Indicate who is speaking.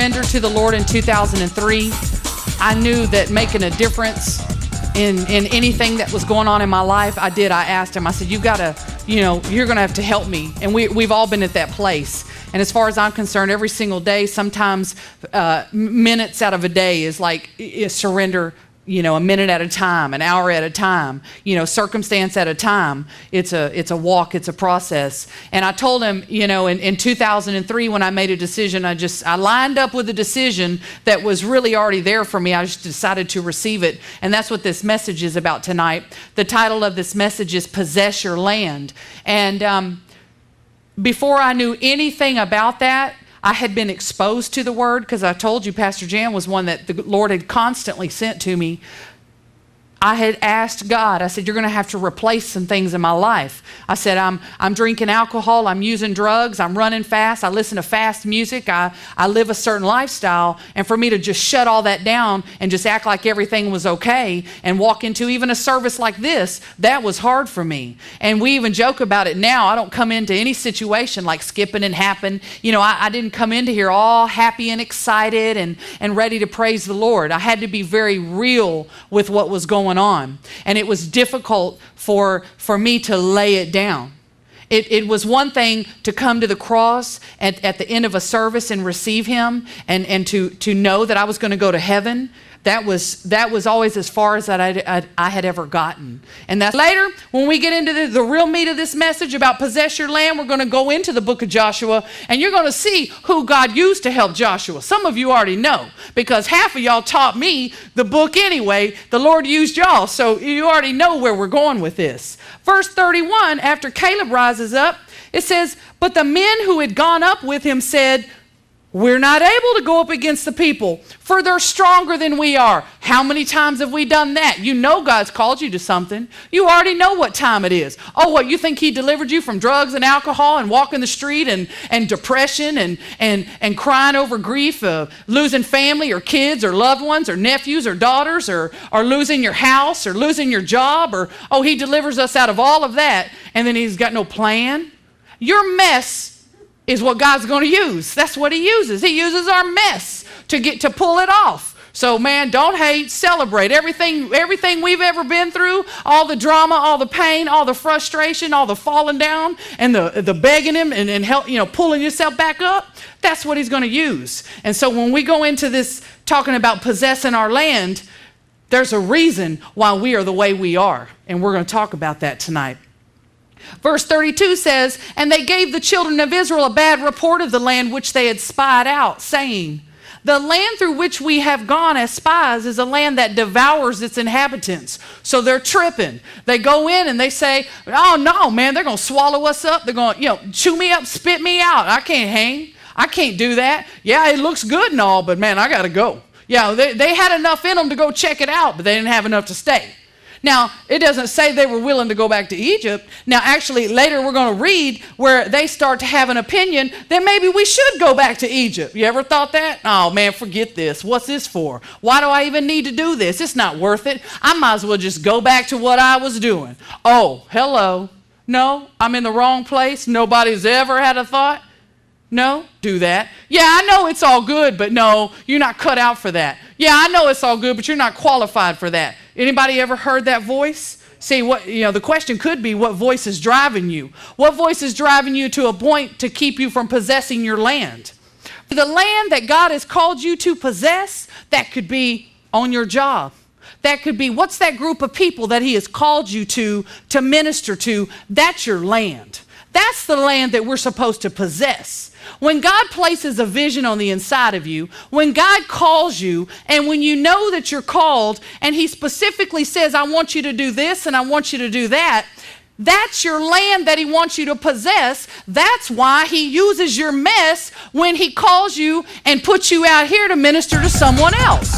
Speaker 1: Surrender to the Lord in 2003. I knew that making a difference in anything that was going on in my life, I did. I asked him, I said, you've got to, you're going to have to help me. And we've all been at that place. And as far as I'm concerned, every single day, sometimes minutes out of a day is like surrender, a minute at a time, an hour at a time, circumstance at a time. It's a walk, it's a process. And I told him, in 2003, when I made a decision, I lined up with a decision that was really already there for me. I just decided to receive it. And that's what this message is about tonight. The title of this message is Possess Your Land. And before I knew anything about that, I had been exposed to the word, because I told you Pastor Jan was one that the Lord had constantly sent to me. I had asked God, I said, you're going to have to replace some things in my life. I said, I'm drinking alcohol, I'm using drugs, I'm running fast, I listen to fast music, I live a certain lifestyle, and for me to just shut all that down and just act like everything was okay and walk into even a service like this, that was hard for me. And we even joke about it now. I don't come into any situation like skipping and happen. I didn't come into here all happy and excited and ready to praise the Lord. I had to be very real with what was going on. And it was difficult for me to lay it down. It was one thing to come to the cross at the end of a service and receive him and to know that I was going to go to heaven. That was always as far as that I had ever gotten. And that's later, when we get into the real meat of this message about possess your land, we're going to go into the book of Joshua, and you're going to see who God used to help Joshua. Some of you already know, because half of y'all taught me the book anyway. The Lord used y'all, so you already know where we're going with this. Verse 31, after Caleb rises up, it says, but the men who had gone up with him said, we're not able to go up against the people, for they're stronger than we are. How many times have we done that? You know God's called you to something. You already know what time it is. Oh, what, you think he delivered you from drugs and alcohol and walking the street and depression and crying over grief of losing family or kids or loved ones or nephews or daughters or losing your house or losing your job, or, oh, he delivers us out of all of that and then he's got no plan? Your mess is what God's going to use. That's what he uses. He uses our mess to pull it off. So man, don't hate, celebrate. Everything we've ever been through, all the drama, all the pain, all the frustration, all the falling down and the begging him and help, pulling yourself back up, that's what he's going to use. And so when we go into this talking about possessing our land, there's a reason why we are the way we are. And we're going to talk about that tonight. Verse 32 says, and they gave the children of Israel a bad report of the land which they had spied out, saying, the land through which we have gone as spies is a land that devours its inhabitants. So they're tripping. They go in and they say, oh no, man, they're going to swallow us up. They're going to, chew me up, spit me out. I can't hang. I can't do that. Yeah, it looks good and all, but man, I got to go. Yeah, they had enough in them to go check it out, but they didn't have enough to stay. Now, it doesn't say they were willing to go back to Egypt. Now, actually, later we're going to read where they start to have an opinion that maybe we should go back to Egypt. You ever thought that? Oh, man, forget this. What's this for? Why do I even need to do this? It's not worth it. I might as well just go back to what I was doing. Oh, hello. No, I'm in the wrong place. Nobody's ever had a thought. No, do that. Yeah, I know it's all good, but no, you're not cut out for that. Yeah, I know it's all good, but you're not qualified for that. Anybody ever heard that voice? See, the question could be, what voice is driving you? What voice is driving you to a point to keep you from possessing your land? The land that God has called you to possess, that could be on your job. That could be, what's that group of people that he has called you to minister to? That's your land. That's the land that we're supposed to possess. When God places a vision on the inside of you, when God calls you, and when you know that you're called, and he specifically says, I want you to do this and I want you to do that, that's your land that he wants you to possess. That's why he uses your mess when he calls you and puts you out here to minister to someone else.